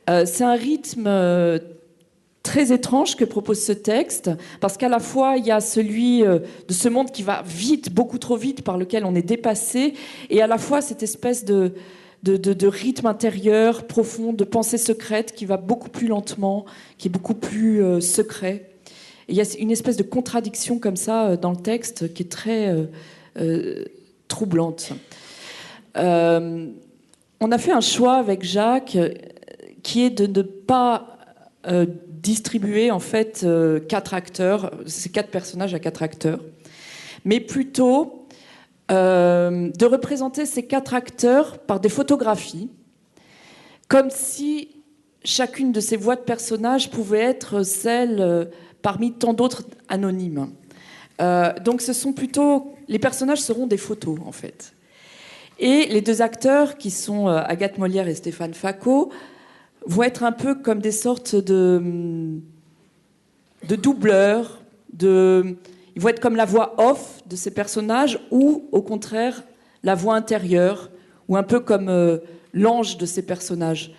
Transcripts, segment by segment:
C'est un rythme très étrange que propose ce texte, parce qu'à la fois il y a celui de ce monde qui va vite, beaucoup trop vite, par lequel on est dépassé, et à la fois cette espèce de rythme intérieur profond, de pensée secrète qui va beaucoup plus lentement, qui est beaucoup plus secret. Et il y a une espèce de contradiction comme ça dans le texte qui est très troublante. On a fait un choix avec Jacques qui est de ne pas distribuer en fait 4 acteurs, ces 4 personnages à 4 acteurs, mais plutôt de représenter ces 4 acteurs par des photographies, comme si chacune de ces voix de personnages pouvait être celle parmi tant d'autres anonymes. Donc ce sont plutôt... Les personnages seront des photos, en fait. Et les 2 acteurs, qui sont Agathe Molière et Stéphane Facot, vont être un peu comme des sortes de doubleurs. Ils vont être comme la voix off de ces personnages, ou au contraire, la voix intérieure, ou un peu comme l'ange de ces personnages.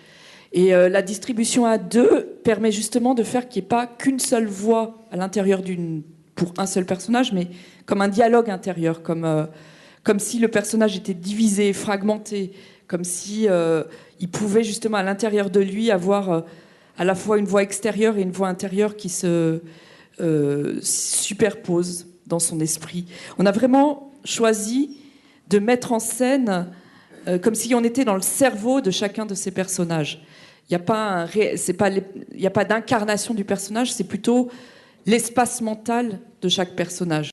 Et la distribution à 2 permet justement de faire qu'il n'y ait pas qu'une seule voix à l'intérieur pour un seul personnage, mais comme un dialogue intérieur, comme si le personnage était divisé, fragmenté, comme si il pouvait justement à l'intérieur de lui avoir à la fois une voix extérieure et une voix intérieure qui se superposent dans son esprit. On a vraiment choisi de mettre en scène comme si on était dans le cerveau de chacun de ces personnages. Il n'y a pas d'incarnation du personnage, c'est plutôt l'espace mental de chaque personnage.